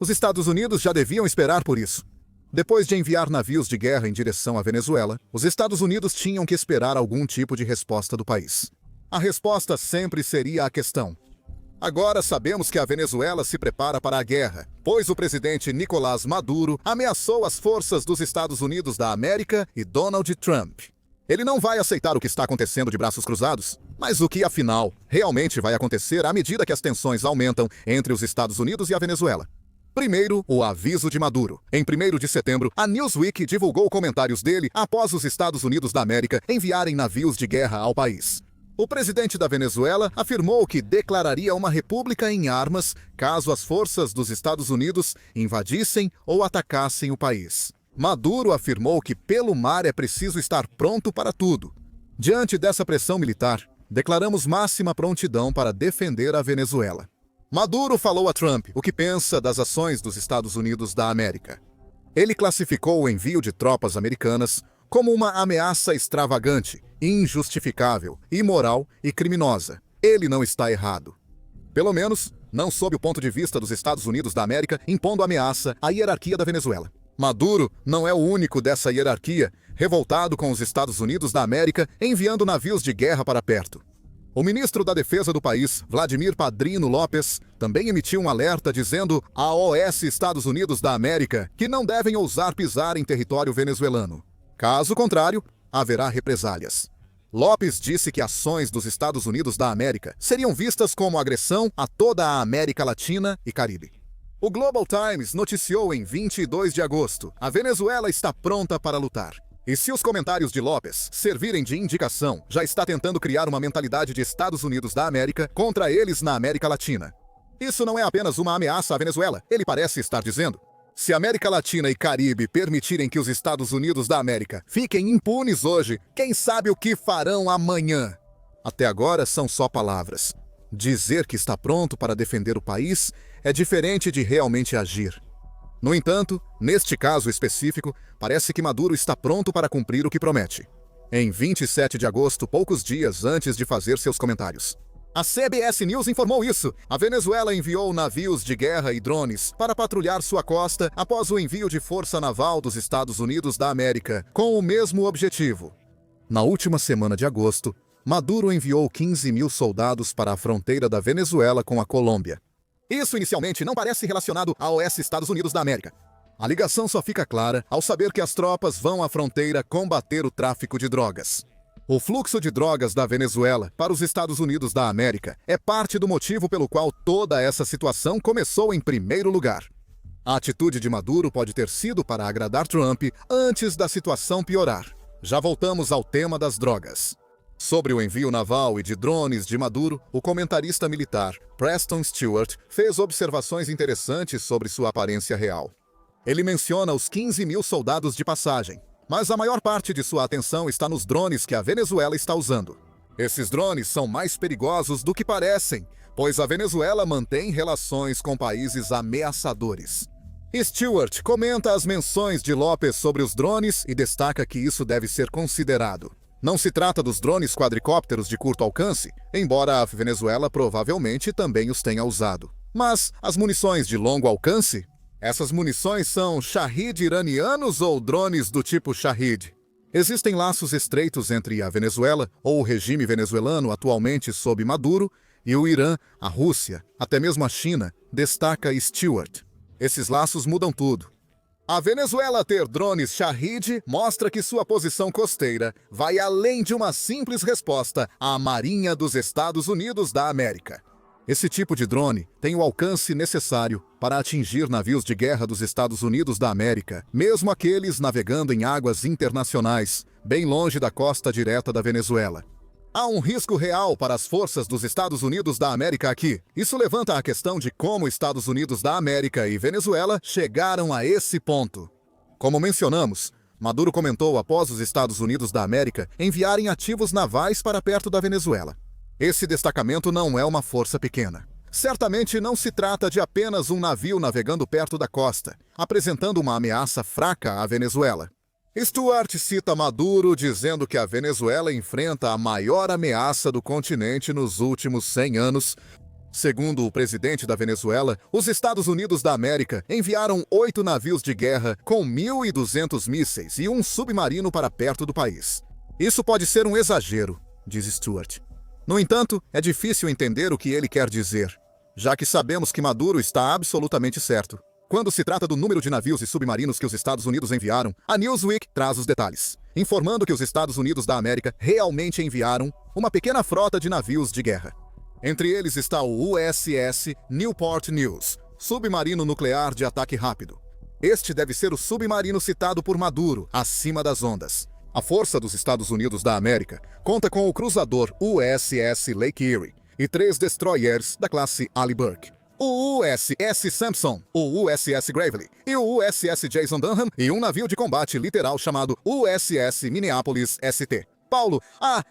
Os Estados Unidos já deviam esperar por isso. Depois de enviar navios de guerra em direção à Venezuela, os Estados Unidos tinham que esperar algum tipo de resposta do país. A resposta sempre seria a questão. Agora sabemos que a Venezuela se prepara para a guerra, pois o presidente Nicolás Maduro ameaçou as forças dos Estados Unidos da América e Donald Trump. Ele não vai aceitar o que está acontecendo de braços cruzados, mas o que, afinal, realmente vai acontecer à medida que as tensões aumentam entre os Estados Unidos e a Venezuela. Primeiro, o aviso de Maduro. Em 1º de setembro, a Newsweek divulgou comentários dele após os Estados Unidos da América enviarem navios de guerra ao país. O presidente da Venezuela afirmou que declararia uma república em armas caso as forças dos Estados Unidos invadissem ou atacassem o país. Maduro afirmou que pelo mar é preciso estar pronto para tudo. Diante dessa pressão militar, declaramos máxima prontidão para defender a Venezuela. Maduro falou a Trump o que pensa das ações dos Estados Unidos da América. Ele classificou o envio de tropas americanas como uma ameaça extravagante, injustificável, imoral e criminosa. Ele não está errado. Pelo menos, não sob o ponto de vista dos Estados Unidos da América impondo ameaça à hierarquia da Venezuela. Maduro não é o único dessa hierarquia, revoltado com os Estados Unidos da América enviando navios de guerra para perto. O ministro da Defesa do país, Vladimir Padrino Lopes, também emitiu um alerta dizendo à OS Estados Unidos da América que não devem ousar pisar em território venezuelano. Caso contrário, haverá represálias. Lopes disse que ações dos Estados Unidos da América seriam vistas como agressão a toda a América Latina e Caribe. O Global Times noticiou em 22 de agosto: a Venezuela está pronta para lutar. E se os comentários de Lopes servirem de indicação, já está tentando criar uma mentalidade de Estados Unidos da América contra eles na América Latina. Isso não é apenas uma ameaça à Venezuela, ele parece estar dizendo. Se a América Latina e Caribe permitirem que os Estados Unidos da América fiquem impunes hoje, quem sabe o que farão amanhã? Até agora são só palavras. Dizer que está pronto para defender o país é diferente de realmente agir. No entanto, neste caso específico, parece que Maduro está pronto para cumprir o que promete. Em 27 de agosto, poucos dias antes de fazer seus comentários. A CBS News informou isso. A Venezuela enviou navios de guerra e drones para patrulhar sua costa após o envio de força naval dos Estados Unidos da América, com o mesmo objetivo. Na última semana de agosto, Maduro enviou 15 mil soldados para a fronteira da Venezuela com a Colômbia. Isso inicialmente não parece relacionado à OS Estados Unidos da América. A ligação só fica clara ao saber que as tropas vão à fronteira combater o tráfico de drogas. O fluxo de drogas da Venezuela para os Estados Unidos da América é parte do motivo pelo qual toda essa situação começou em primeiro lugar. A atitude de Maduro pode ter sido para agradar Trump antes da situação piorar. Já voltamos ao tema das drogas. Sobre o envio naval e de drones de Maduro, o comentarista militar Preston Stewart fez observações interessantes sobre sua aparência real. Ele menciona os 15 mil soldados de passagem, mas a maior parte de sua atenção está nos drones que a Venezuela está usando. Esses drones são mais perigosos do que parecem, pois a Venezuela mantém relações com países ameaçadores. Stewart comenta as menções de Lopes sobre os drones e destaca que isso deve ser considerado. Não se trata dos drones quadricópteros de curto alcance, embora a Venezuela provavelmente também os tenha usado. Mas as munições de longo alcance? Essas munições são Shahed iranianos ou drones do tipo Shahed? Existem laços estreitos entre a Venezuela, ou o regime venezuelano atualmente sob Maduro, e o Irã, a Rússia, até mesmo a China, destaca Stewart. Esses laços mudam tudo. A Venezuela ter drones Shahed mostra que sua posição costeira vai além de uma simples resposta à Marinha dos Estados Unidos da América. Esse tipo de drone tem o alcance necessário para atingir navios de guerra dos Estados Unidos da América, mesmo aqueles navegando em águas internacionais, bem longe da costa direta da Venezuela. Há um risco real para as forças dos Estados Unidos da América aqui. Isso levanta a questão de como Estados Unidos da América e Venezuela chegaram a esse ponto. Como mencionamos, Maduro comentou após os Estados Unidos da América enviarem ativos navais para perto da Venezuela. Esse destacamento não é uma força pequena. Certamente não se trata de apenas um navio navegando perto da costa, apresentando uma ameaça fraca à Venezuela. Stewart cita Maduro dizendo que a Venezuela enfrenta a maior ameaça do continente nos últimos 100 anos, Segundo o presidente da Venezuela, os Estados Unidos da América enviaram 8 navios de guerra com 1.200 mísseis e um submarino para perto do país. Isso pode ser um exagero, diz Stewart. No entanto, é difícil entender o que ele quer dizer, já que sabemos que Maduro está absolutamente certo. Quando se trata do número de navios e submarinos que os Estados Unidos enviaram, a Newsweek traz os detalhes, informando que os Estados Unidos da América realmente enviaram uma pequena frota de navios de guerra. Entre eles está o USS Newport News, submarino nuclear de ataque rápido. Este deve ser o submarino citado por Maduro, acima das ondas. A Força dos Estados Unidos da América conta com o cruzador USS Lake Erie e 3 destroyers da classe Ali Burke. O USS Sampson, o USS Gravely e o USS Jason Dunham e um navio de combate literal chamado USS Minneapolis St. Paulo.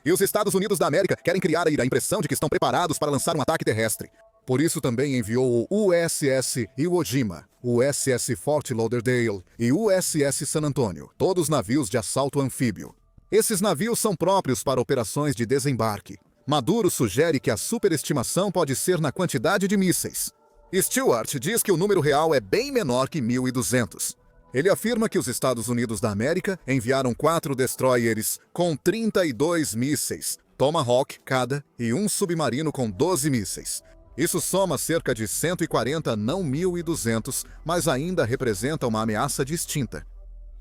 E os Estados Unidos da América querem criar a impressão de que estão preparados para lançar um ataque terrestre. Por isso também enviou o USS Iwo Jima, o USS Fort Lauderdale e o USS San Antonio, todos navios de assalto anfíbio. Esses navios são próprios para operações de desembarque. Maduro sugere que a superestimação pode ser na quantidade de mísseis. Stewart diz que o número real é bem menor que 1.200. Ele afirma que os Estados Unidos da América enviaram 4 destroyers com 32 mísseis, Tomahawk cada, e um submarino com 12 mísseis. Isso soma cerca de 140, não 1.200, mas ainda representa uma ameaça distinta.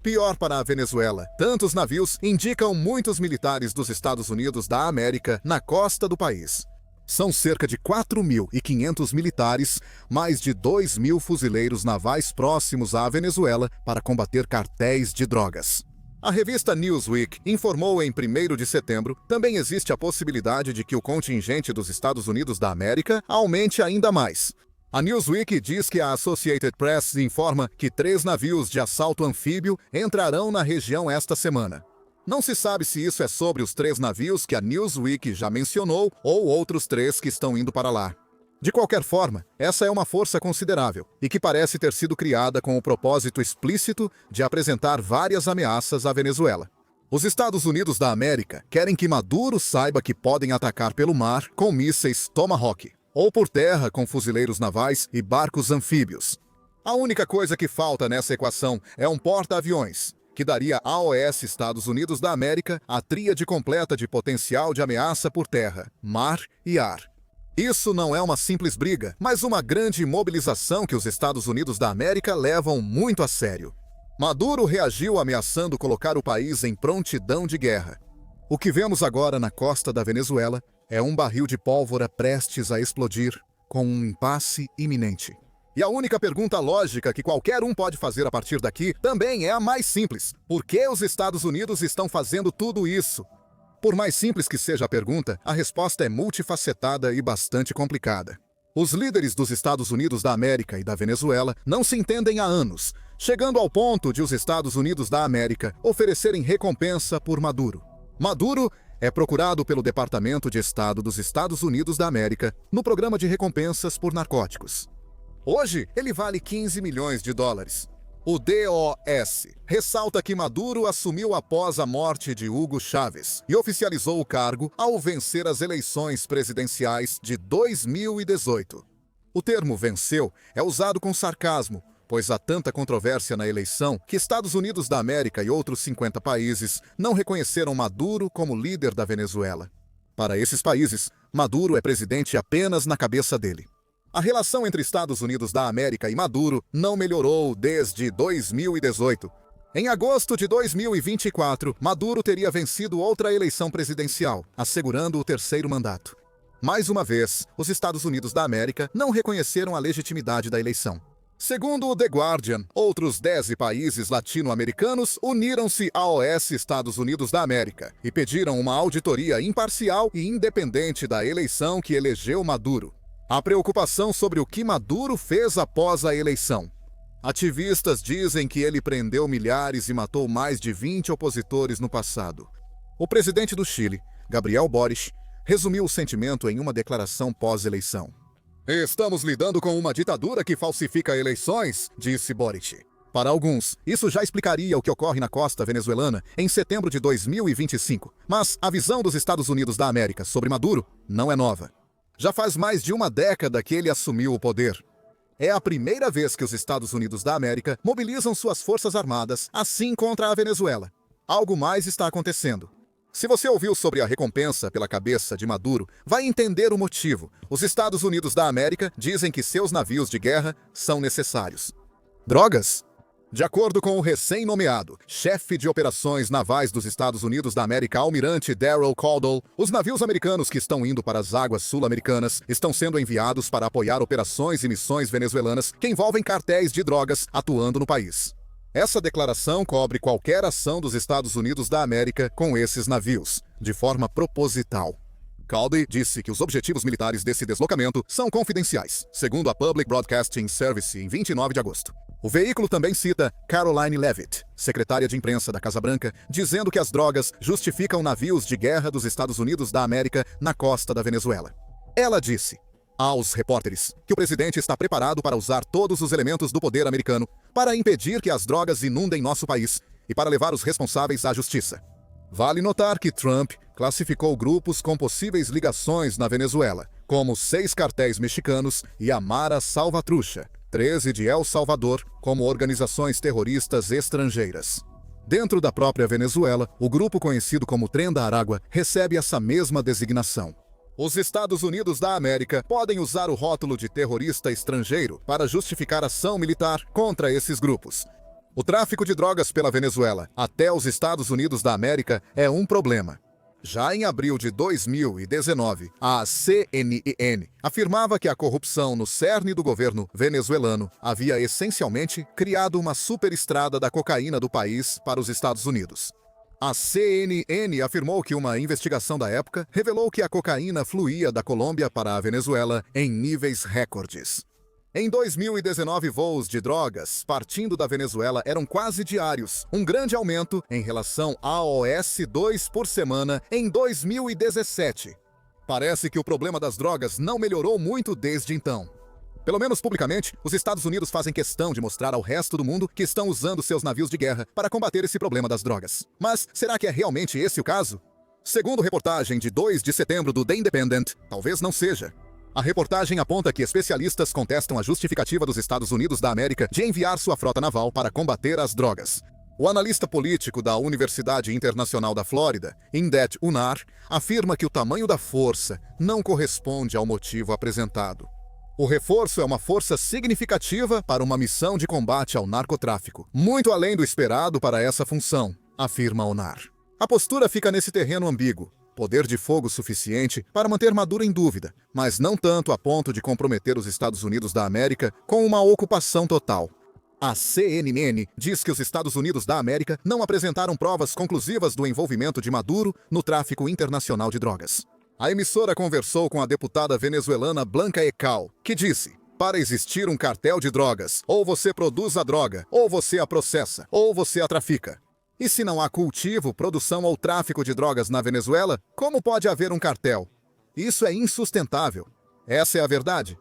Pior para a Venezuela, tantos navios indicam muitos militares dos Estados Unidos da América na costa do país. São cerca de 4.500 militares, mais de 2.000 fuzileiros navais próximos à Venezuela para combater cartéis de drogas. A revista Newsweek informou em 1º de setembro, também existe a possibilidade de que o contingente dos Estados Unidos da América aumente ainda mais. A Newsweek diz que a Associated Press informa que 3 navios de assalto anfíbio entrarão na região esta semana. Não se sabe se isso é sobre os 3 navios que a Newsweek já mencionou ou outros 3 que estão indo para lá. De qualquer forma, essa é uma força considerável e que parece ter sido criada com o propósito explícito de apresentar várias ameaças à Venezuela. Os Estados Unidos da América querem que Maduro saiba que podem atacar pelo mar com mísseis Tomahawk, ou por terra com fuzileiros navais e barcos anfíbios. A única coisa que falta nessa equação é um porta-aviões, que daria à OS Estados Unidos da América a tríade completa de potencial de ameaça por terra, mar e ar. Isso não é uma simples briga, mas uma grande mobilização que os Estados Unidos da América levam muito a sério. Maduro reagiu ameaçando colocar o país em prontidão de guerra. O que vemos agora na costa da Venezuela é um barril de pólvora prestes a explodir, com um impasse iminente. E a única pergunta lógica que qualquer um pode fazer a partir daqui também é a mais simples. Por que os Estados Unidos estão fazendo tudo isso? Por mais simples que seja a pergunta, a resposta é multifacetada e bastante complicada. Os líderes dos Estados Unidos da América e da Venezuela não se entendem há anos, chegando ao ponto de os Estados Unidos da América oferecerem recompensa por Maduro. Maduro é procurado pelo Departamento de Estado dos Estados Unidos da América no programa de recompensas por narcóticos. Hoje, ele vale 15 milhões de dólares. O DOS ressalta que Maduro assumiu após a morte de Hugo Chávez e oficializou o cargo ao vencer as eleições presidenciais de 2018. O termo venceu é usado com sarcasmo, pois há tanta controvérsia na eleição que Estados Unidos da América e outros 50 países não reconheceram Maduro como líder da Venezuela. Para esses países, Maduro é presidente apenas na cabeça dele. A relação entre Estados Unidos da América e Maduro não melhorou desde 2018. Em agosto de 2024, Maduro teria vencido outra eleição presidencial, assegurando o 3º mandato. Mais uma vez, os Estados Unidos da América não reconheceram a legitimidade da eleição. Segundo o The Guardian, outros 10 países latino-americanos uniram-se à OS Estados Unidos da América e pediram uma auditoria imparcial e independente da eleição que elegeu Maduro. A preocupação sobre o que Maduro fez após a eleição. Ativistas dizem que ele prendeu milhares e matou mais de 20 opositores no passado. O presidente do Chile, Gabriel Boric, resumiu o sentimento em uma declaração pós-eleição. "Estamos lidando com uma ditadura que falsifica eleições", disse Boric. Para alguns, isso já explicaria o que ocorre na costa venezuelana em setembro de 2025. Mas a visão dos Estados Unidos da América sobre Maduro não é nova. Já faz mais de uma década que ele assumiu o poder. É a primeira vez que os Estados Unidos da América mobilizam suas forças armadas assim contra a Venezuela. Algo mais está acontecendo. Se você ouviu sobre a recompensa pela cabeça de Maduro, vai entender o motivo. Os Estados Unidos da América dizem que seus navios de guerra são necessários. Drogas? De acordo com o recém-nomeado chefe de operações navais dos Estados Unidos da América, almirante Darrell Caldwell, os navios americanos que estão indo para as águas sul-americanas estão sendo enviados para apoiar operações e missões venezuelanas que envolvem cartéis de drogas atuando no país. Essa declaração cobre qualquer ação dos Estados Unidos da América com esses navios, de forma proposital. Caldwell disse que os objetivos militares desse deslocamento são confidenciais, segundo a Public Broadcasting Service em 29 de agosto. O veículo também cita Caroline Leavitt, secretária de imprensa da Casa Branca, dizendo que as drogas justificam navios de guerra dos Estados Unidos da América na costa da Venezuela. Ela disse aos repórteres que o presidente está preparado para usar todos os elementos do poder americano para impedir que as drogas inundem nosso país e para levar os responsáveis à justiça. Vale notar que Trump classificou grupos com possíveis ligações na Venezuela, como 6 cartéis mexicanos e a Mara Salvatrucha, 13 de El Salvador, como organizações terroristas estrangeiras. Dentro da própria Venezuela, o grupo conhecido como Tren da Aragua recebe essa mesma designação. Os Estados Unidos da América podem usar o rótulo de terrorista estrangeiro para justificar ação militar contra esses grupos. O tráfico de drogas pela Venezuela até os Estados Unidos da América é um problema. Já em abril de 2019, a CNN afirmava que a corrupção no cerne do governo venezuelano havia essencialmente criado uma superestrada da cocaína do país para os Estados Unidos. A CNN afirmou que uma investigação da época revelou que a cocaína fluía da Colômbia para a Venezuela em níveis recordes. Em 2019, voos de drogas partindo da Venezuela eram quase diários, um grande aumento em relação ao OS-2 por semana em 2017. Parece que o problema das drogas não melhorou muito desde então. Pelo menos publicamente, os Estados Unidos fazem questão de mostrar ao resto do mundo que estão usando seus navios de guerra para combater esse problema das drogas. Mas será que é realmente esse o caso? Segundo reportagem de 2 de setembro do The Independent, talvez não seja. A reportagem aponta que especialistas contestam a justificativa dos Estados Unidos da América de enviar sua frota naval para combater as drogas. O analista político da Universidade Internacional da Flórida, Indet Unar, afirma que o tamanho da força não corresponde ao motivo apresentado. O reforço é uma força significativa para uma missão de combate ao narcotráfico, muito além do esperado para essa função, afirma Unar. A postura fica nesse terreno ambíguo. Poder de fogo suficiente para manter Maduro em dúvida, mas não tanto a ponto de comprometer os Estados Unidos da América com uma ocupação total. A CNN diz que os Estados Unidos da América não apresentaram provas conclusivas do envolvimento de Maduro no tráfico internacional de drogas. A emissora conversou com a deputada venezuelana Blanca Ecal, que disse: para existir um cartel de drogas, ou você produz a droga, ou você a processa, ou você a trafica. E se não há cultivo, produção ou tráfico de drogas na Venezuela, como pode haver um cartel? Isso é insustentável. Essa é a verdade.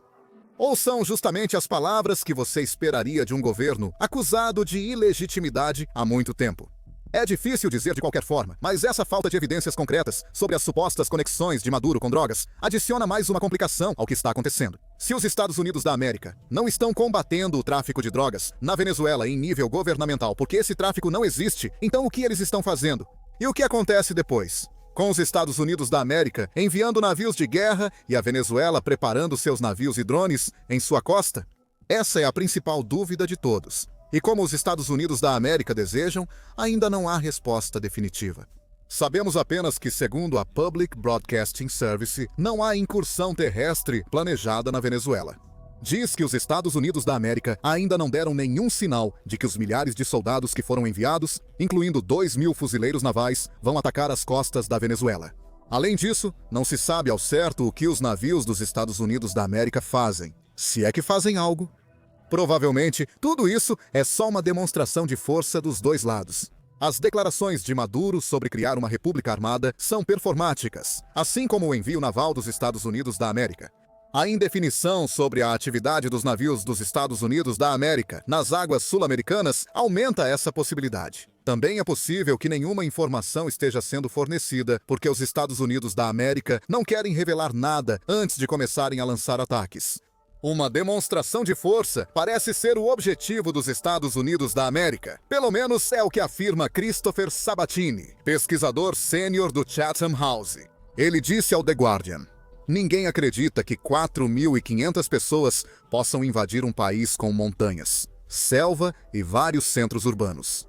Ou são justamente as palavras que você esperaria de um governo acusado de ilegitimidade há muito tempo? É difícil dizer de qualquer forma, mas essa falta de evidências concretas sobre as supostas conexões de Maduro com drogas adiciona mais uma complicação ao que está acontecendo. Se os Estados Unidos da América não estão combatendo o tráfico de drogas na Venezuela em nível governamental porque esse tráfico não existe, então o que eles estão fazendo? E o que acontece depois? Com os Estados Unidos da América enviando navios de guerra e a Venezuela preparando seus navios e drones em sua costa? Essa é a principal dúvida de todos. E como os Estados Unidos da América desejam, ainda não há resposta definitiva. Sabemos apenas que, segundo a Public Broadcasting Service, não há incursão terrestre planejada na Venezuela. Diz que os Estados Unidos da América ainda não deram nenhum sinal de que os milhares de soldados que foram enviados, incluindo 2.000 fuzileiros navais, vão atacar as costas da Venezuela. Além disso, não se sabe ao certo o que os navios dos Estados Unidos da América fazem, se é que fazem algo. Provavelmente, tudo isso é só uma demonstração de força dos dois lados. As declarações de Maduro sobre criar uma república armada são performáticas, assim como o envio naval dos Estados Unidos da América. A indefinição sobre a atividade dos navios dos Estados Unidos da América nas águas sul-americanas aumenta essa possibilidade. Também é possível que nenhuma informação esteja sendo fornecida porque os Estados Unidos da América não querem revelar nada antes de começarem a lançar ataques. Uma demonstração de força parece ser o objetivo dos Estados Unidos da América. Pelo menos é o que afirma Christopher Sabatini, pesquisador sênior do Chatham House. Ele disse ao The Guardian: "Ninguém acredita que 4.500 pessoas possam invadir um país com montanhas, selva e vários centros urbanos."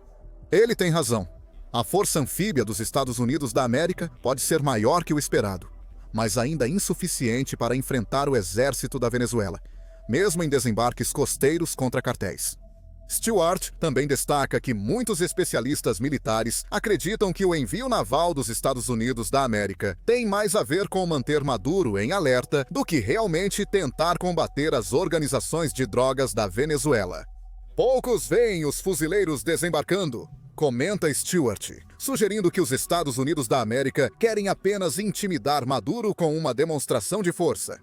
Ele tem razão. A força anfíbia dos Estados Unidos da América pode ser maior que o esperado, mas ainda insuficiente para enfrentar o exército da Venezuela, mesmo em desembarques costeiros contra cartéis. Stewart também destaca que muitos especialistas militares acreditam que o envio naval dos Estados Unidos da América tem mais a ver com manter Maduro em alerta do que realmente tentar combater as organizações de drogas da Venezuela. "Poucos veem os fuzileiros desembarcando", comenta Stewart, sugerindo que os Estados Unidos da América querem apenas intimidar Maduro com uma demonstração de força.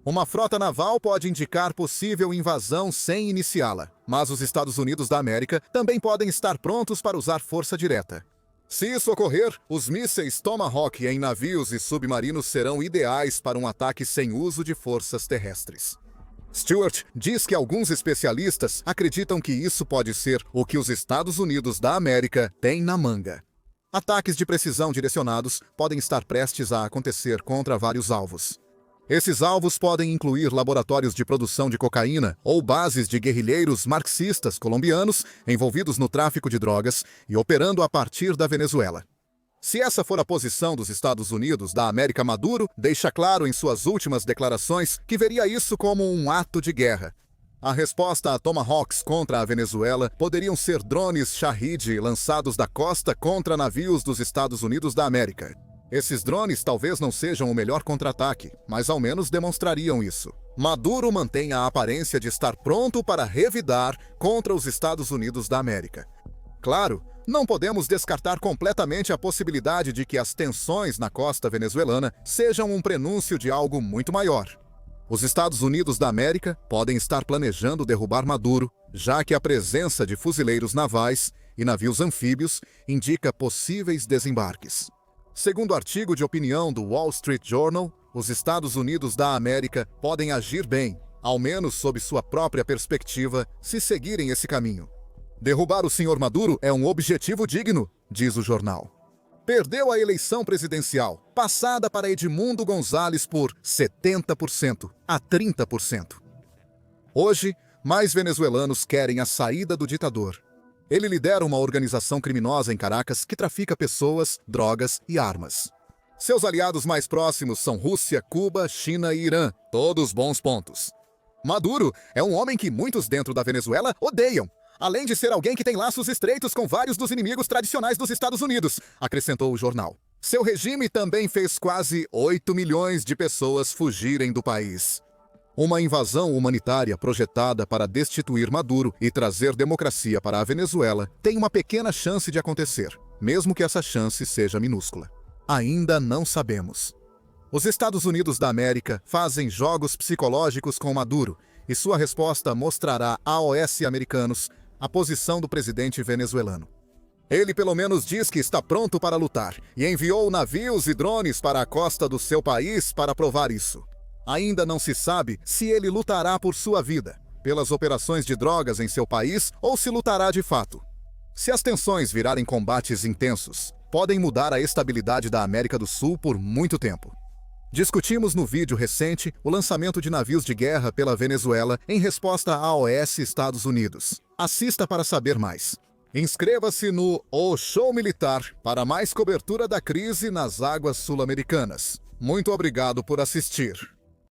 Uma frota naval pode indicar possível invasão sem iniciá-la, mas os Estados Unidos da América também podem estar prontos para usar força direta. Se isso ocorrer, os mísseis Tomahawk em navios e submarinos serão ideais para um ataque sem uso de forças terrestres. Stewart diz que alguns especialistas acreditam que isso pode ser o que os Estados Unidos da América têm na manga. Ataques de precisão direcionados podem estar prestes a acontecer contra vários alvos. Esses alvos podem incluir laboratórios de produção de cocaína ou bases de guerrilheiros marxistas colombianos envolvidos no tráfico de drogas e operando a partir da Venezuela. Se essa for a posição dos Estados Unidos da América, Maduro deixa claro em suas últimas declarações que veria isso como um ato de guerra. A resposta a Tomahawks contra a Venezuela poderiam ser drones Shahid lançados da costa contra navios dos Estados Unidos da América. Esses drones talvez não sejam o melhor contra-ataque, mas ao menos demonstrariam isso. Maduro mantém a aparência de estar pronto para revidar contra os Estados Unidos da América. Claro, não podemos descartar completamente a possibilidade de que as tensões na costa venezuelana sejam um prenúncio de algo muito maior. Os Estados Unidos da América podem estar planejando derrubar Maduro, já que a presença de fuzileiros navais e navios anfíbios indica possíveis desembarques. Segundo artigo de opinião do Wall Street Journal, os Estados Unidos da América podem agir bem, ao menos sob sua própria perspectiva, se seguirem esse caminho. Derrubar o Sr. Maduro é um objetivo digno, diz o jornal. Perdeu a eleição presidencial, passada para Edmundo Gonzalez por 70% a 30%. Hoje, mais venezuelanos querem a saída do ditador. Ele lidera uma organização criminosa em Caracas que trafica pessoas, drogas e armas. Seus aliados mais próximos são Rússia, Cuba, China e Irã, todos bons pontos. Maduro é um homem que muitos dentro da Venezuela odeiam, além de ser alguém que tem laços estreitos com vários dos inimigos tradicionais dos Estados Unidos, acrescentou o jornal. Seu regime também fez quase 8 milhões de pessoas fugirem do país. Uma invasão humanitária projetada para destituir Maduro e trazer democracia para a Venezuela tem uma pequena chance de acontecer, mesmo que essa chance seja minúscula. Ainda não sabemos. Os Estados Unidos da América fazem jogos psicológicos com Maduro e sua resposta mostrará aos americanos a posição do presidente venezuelano. Ele pelo menos diz que está pronto para lutar e enviou navios e drones para a costa do seu país para provar isso. Ainda não se sabe se ele lutará por sua vida, pelas operações de drogas em seu país ou se lutará de fato. Se as tensões virarem combates intensos, podem mudar a estabilidade da América do Sul por muito tempo. Discutimos no vídeo recente o lançamento de navios de guerra pela Venezuela em resposta aos Estados Unidos. Assista para saber mais. Inscreva-se no O Show Militar para mais cobertura da crise nas águas sul-americanas. Muito obrigado por assistir.